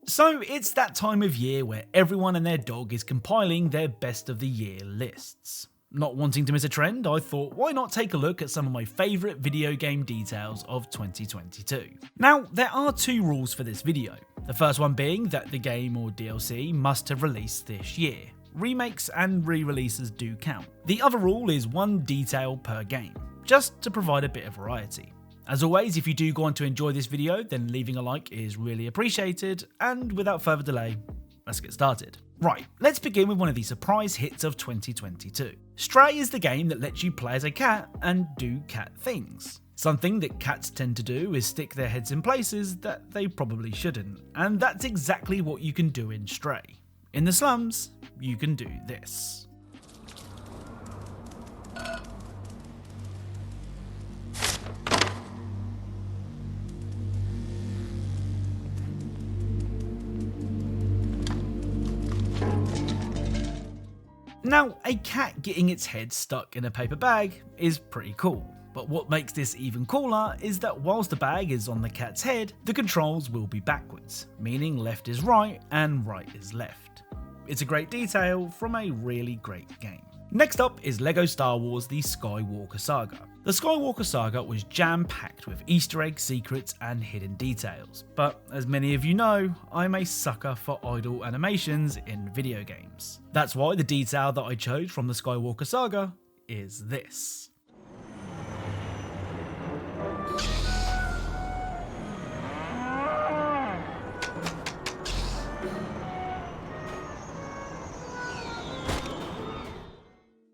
So it's that time of year where everyone and their dog is compiling their best of the year lists. Not wanting to miss a trend, I thought why not take a look at some of my favourite video game details of 2022. Now, there are two rules for this video. The first one being that the game or DLC must have released this year. Remakes and re-releases do count. The other rule is one detail per game, just to provide a bit of variety. As always, if you do go on to enjoy this video, then leaving a like is really appreciated, and without further delay, let's get started. Right, let's begin with one of the surprise hits of 2022. Stray is the game that lets you play as a cat and do cat things. Something that cats tend to do is stick their heads in places that they probably shouldn't, and that's exactly what you can do in Stray. In the slums, you can do this. Now, a cat getting its head stuck in a paper bag is pretty cool, but what makes this even cooler is that whilst the bag is on the cat's head, the controls will be backwards, meaning left is right and right is left. It's a great detail from a really great game. Next up is LEGO Star Wars The Skywalker Saga. The Skywalker Saga was jam-packed with Easter eggs, secrets and hidden details, but as many of you know, I'm a sucker for idle animations in video games. That's why the detail that I chose from the Skywalker Saga is this.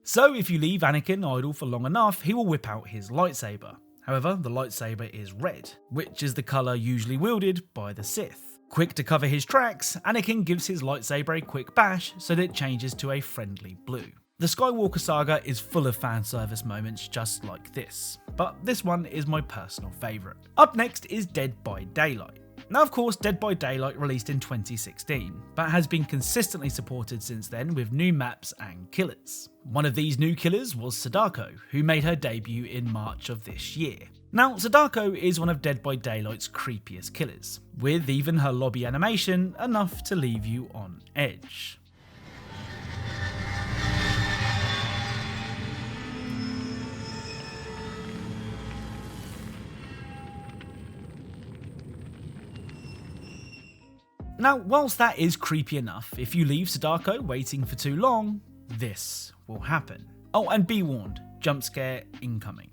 So if you leave Anakin idle for long enough, he will whip out his lightsaber. However, the lightsaber is red, which is the colour usually wielded by the Sith. Quick to cover his tracks, Anakin gives his lightsaber a quick bash so that it changes to a friendly blue. The Skywalker Saga is full of fan service moments just like this, but this one is my personal favourite. Up next is Dead by Daylight. Now of course Dead by Daylight released in 2016, but has been consistently supported since then with new maps and killers. One of these new killers was Sadako, who made her debut in March of this year. Now Sadako is one of Dead by Daylight's creepiest killers, with even her lobby animation enough to leave you on edge. Now, whilst that is creepy enough, if you leave Sadako waiting for too long, this will happen. Oh, and be warned, jump scare incoming.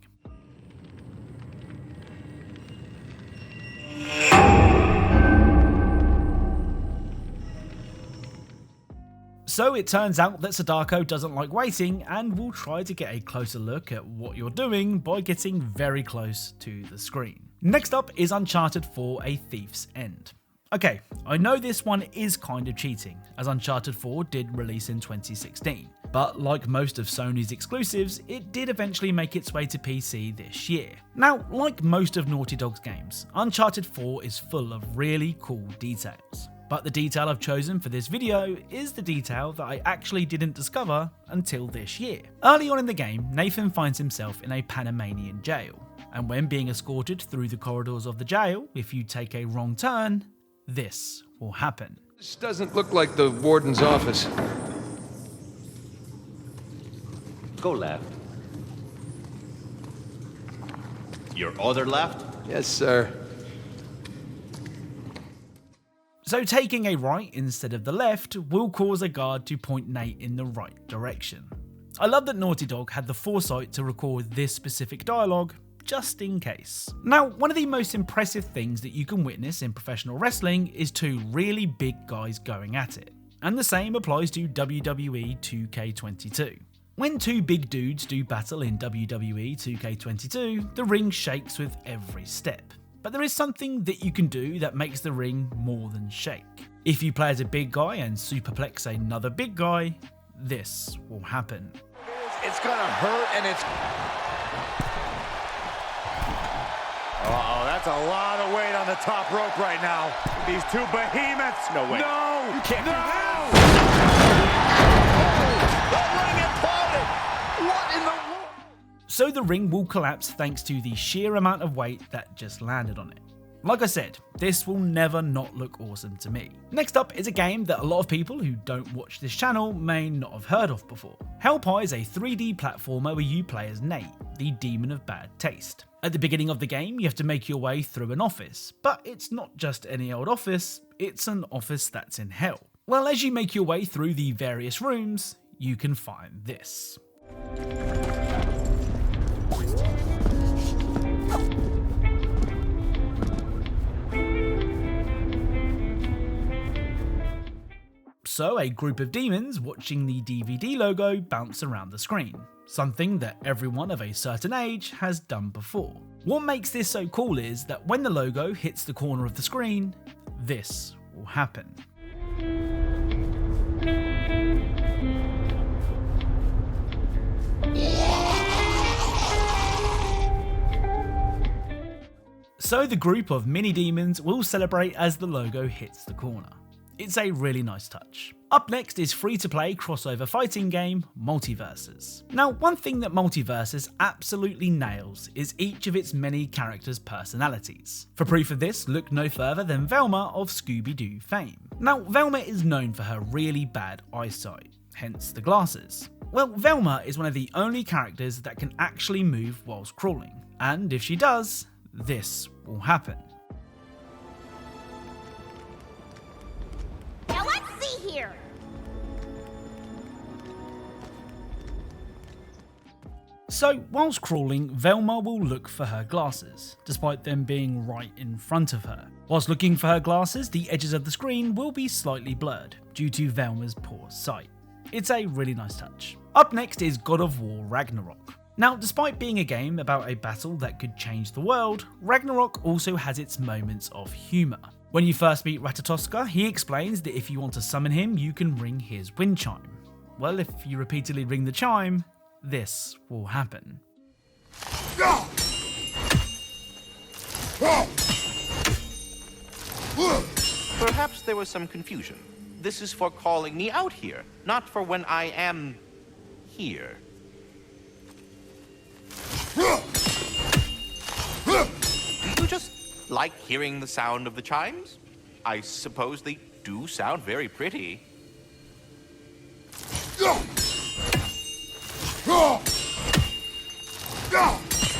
So it turns out that Sadako doesn't like waiting and will try to get a closer look at what you're doing by getting very close to the screen. Next up is Uncharted 4: A Thieves End. Okay, I know this one is kind of cheating, as Uncharted 4 did release in 2016, but like most of Sony's exclusives, it did eventually make its way to PC this year. Now, like most of Naughty Dog's games, Uncharted 4 is full of really cool details, but the detail I've chosen for this video is the detail that I actually didn't discover until this year. Early on in the game, Nathan finds himself in a Panamanian jail, and when being escorted through the corridors of the jail, if you take a wrong turn, this will happen. This doesn't look like the warden's office. Go left. Your other left? Yes, sir. So taking a right instead of the left will cause a guard to point Nate in the right direction. I love that Naughty Dog had the foresight to record this specific dialogue just in case. Now, one of the most impressive things that you can witness in professional wrestling is two really big guys going at it. And the same applies to WWE 2K22. When two big dudes do battle in WWE 2K22, the ring shakes with every step. But there is something that you can do that makes the ring more than shake. If you play as a big guy and superplex another big guy, this will happen. It's gonna hurt and it's... Uh-oh, that's a lot of weight on the top rope right now. These two behemoths. No way. No! You can't do that! The ring imploded! What in the world? So the ring will collapse thanks to the sheer amount of weight that just landed on it. Like I said, this will never not look awesome to me. Next up is a game that a lot of people who don't watch this channel may not have heard of before. Hellpie is a 3D platformer where you play as Nate, the demon of bad taste. At the beginning of the game, you have to make your way through an office, but it's not just any old office, it's an office that's in hell. Well, as you make your way through the various rooms, you can find this. So a group of demons watching the DVD logo bounce around the screen, something that everyone of a certain age has done before. What makes this so cool is that when the logo hits the corner of the screen, this will happen. So the group of mini demons will celebrate as the logo hits the corner. It's a really nice touch. Up next is free-to-play crossover fighting game Multiverses. Now, one thing that Multiverses absolutely nails is each of its many characters' personalities. For proof of this, look no further than Velma of Scooby-Doo fame. Now, Velma is known for her really bad eyesight, hence the glasses. Well, Velma is one of the only characters that can actually move whilst crawling, and if she does, this will happen. Now let's see here. So, whilst crawling, Velma will look for her glasses, despite them being right in front of her. Whilst looking for her glasses, the edges of the screen will be slightly blurred, due to Velma's poor sight. It's a really nice touch. Up next is God of War Ragnarok. Now, despite being a game about a battle that could change the world, Ragnarok also has its moments of humour. When you first meet Ratatoska, he explains that if you want to summon him, you can ring his wind chime. Well, if you repeatedly ring the chime, this will happen. Perhaps there was some confusion. This is for calling me out here, not for when I am here. Do you just like hearing the sound of the chimes? I suppose they do sound very pretty.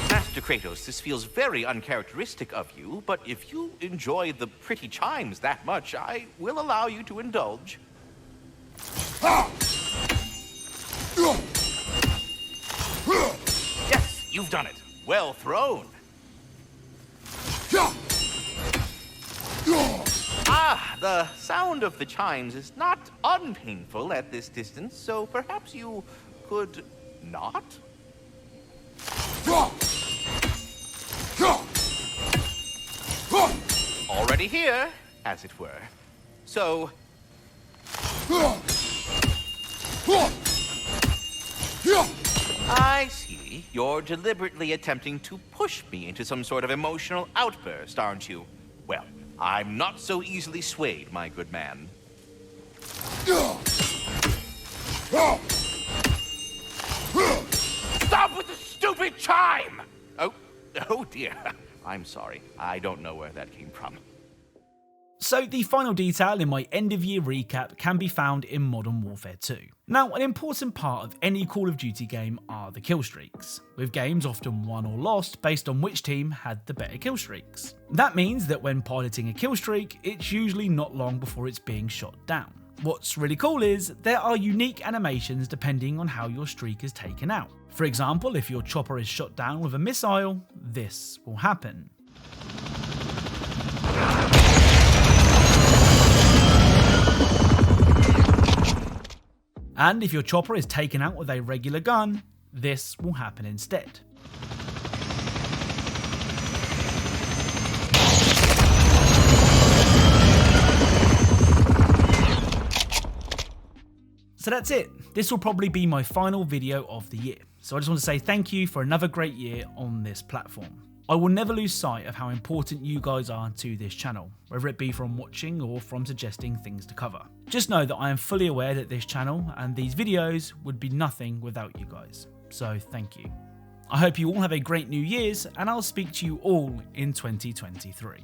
Master Kratos, this feels very uncharacteristic of you, but if you enjoy the pretty chimes that much, I will allow you to indulge. Yes, you've done it. Well thrown. Ah, the sound of the chimes is not unpainful at this distance, so perhaps you could not? Already here, as it were. So... I see. You're deliberately attempting to push me into some sort of emotional outburst, aren't you? Well, I'm not so easily swayed, my good man. Stop with the stupid chime! Oh dear. I'm sorry. I don't know where that came from. So the final detail in my end of year recap can be found in Modern Warfare 2. Now, an important part of any Call of Duty game are the kill streaks, with games often won or lost based on which team had the better kill streaks. That means that when piloting a kill streak, it's usually not long before it's being shot down. What's really cool is there are unique animations depending on how your streak is taken out. For example, if your chopper is shot down with a missile, this will happen. And if your chopper is taken out with a regular gun, this will happen instead. So that's it. This will probably be my final video of the year. So I just want to say thank you for another great year on this platform. I will never lose sight of how important you guys are to this channel, whether it be from watching or from suggesting things to cover. Just know that I am fully aware that this channel and these videos would be nothing without you guys. So thank you. I hope you all have a great New Year's, and I'll speak to you all in 2023.